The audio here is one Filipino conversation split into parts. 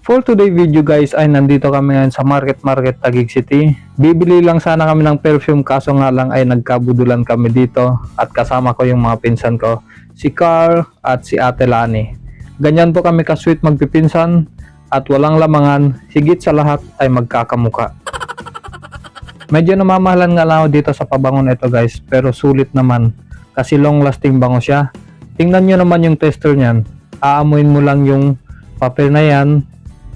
For today video guys ay nandito kami ngayon sa Market Taguig City. Bibili lang sana kami ng perfume kaso nga lang ay nagkabudulan kami dito at kasama ko yung mga pinsan ko, si Carl at si Ate Lani. Ganyan po kami ka-sweet magpipinsan at walang lamangan, higit sa lahat ay magkakamuka. Medyo namamahalan nga lang ako dito sa pabango na ito guys, pero sulit naman kasi long lasting bango siya. Tingnan nyo naman yung tester niyan, aamuin mo lang yung papel na yan.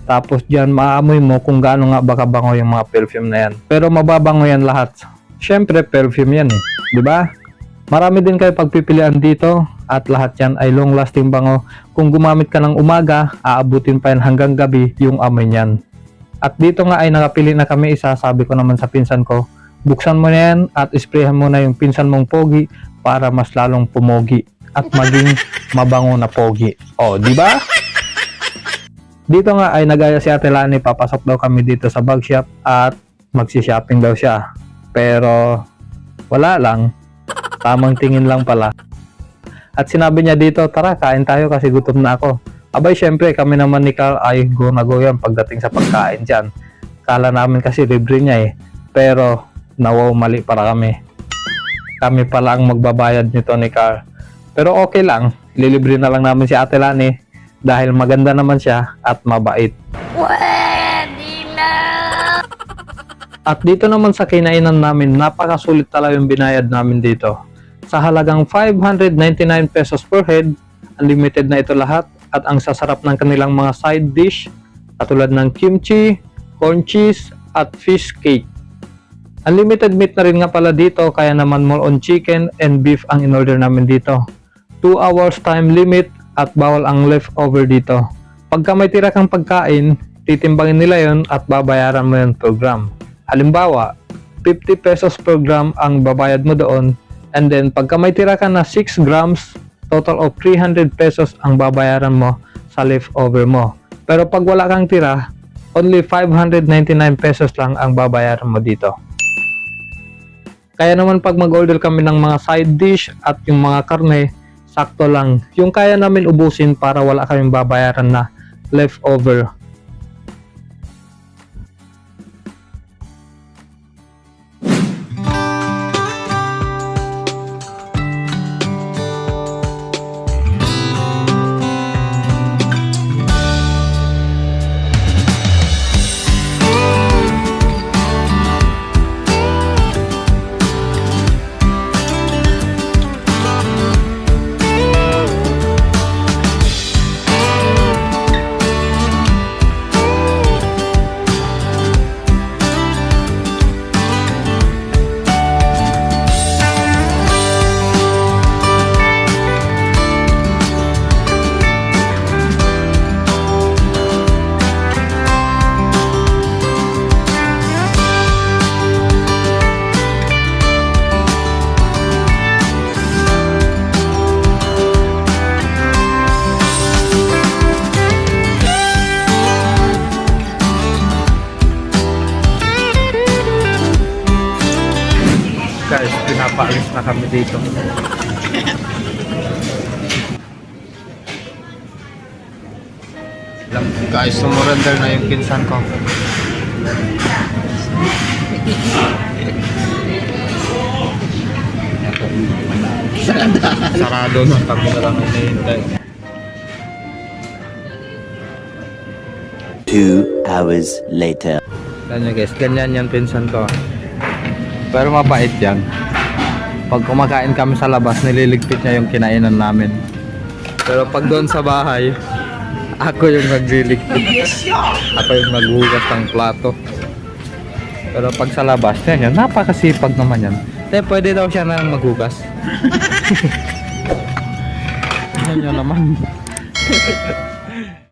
Tapos dyan, maaamoy mo kung gaano nga baka bango yung mga perfume na yan. Pero mababango yan lahat. Siyempre, perfume yan eh. Diba? Marami din kayo pagpipilian dito. At lahat yan ay long lasting bango. Kung gumamit ka ng umaga, aabutin pa yan hanggang gabi yung amoy niyan. At dito nga ay nakapili na kami isa. Sabi ko naman sa pinsan ko, buksan mo na yan at isprayhan mo na yung pinsan mong pogi para mas lalong pumogi. At maging mabango na pogi. O, diba? Dito nga ay nagaya si Ate Lani, papasok daw kami dito sa bag shop at magsi-shopping daw siya. Pero wala lang, tamang tingin lang pala. At sinabi niya dito, tara kain tayo kasi gutom na ako. Abay syempre kami naman ni Carl ay go na go yan pagdating sa pagkain dyan. Kala namin kasi libre niya eh. Pero nawaw mali para kami. Kami pala ang magbabayad nito ni Carl. Pero okay lang, lilibre na lang namin si Ate Lani. Dahil maganda naman siya at mabait. Pwede na! At dito naman sa kinainan namin, napakasulit talaga yung binayad namin dito. Sa halagang 599 pesos per head, unlimited na ito lahat at ang sasarap ng kanilang mga side dish katulad ng kimchi, corn cheese at fish cake. Unlimited meat na rin nga pala dito kaya naman more on chicken and beef ang in-order namin dito. 2 hours time limit at bawal ang leftover dito. Pagka may tira kang pagkain, titimbangin nila yon at babayaran mo yon per gram. Halimbawa, 50 pesos per gram ang babayad mo doon, and then pagka may tira ka na 6 grams, total of 300 pesos ang babayaran mo sa leftover mo. Pero pag wala kang tira, only 599 pesos lang ang babayaran mo dito. Kaya naman pag mag-order kami ng mga side dish at yung mga karne, sakto lang. Yung kaya namin ubusin para wala kaming babayaran na leftover. Guys, pinapaalis na kami dito. Guys, sumurrender na yung pinsan ko. Sarado na kami na lang hinihintay. 2 hours later. Ganyan guys, ganyan yan pinsan ko. Pero mabait yan. Pag kumakain kami sa labas, nililigpit niya yung kinainan namin. Pero pag doon sa bahay, ako yung nagliligpit. Ako yung naghugas ng plato. Pero pag sa labas, yan, napakasipag naman yan. Pwede daw siya na maghugas. Yan yun naman.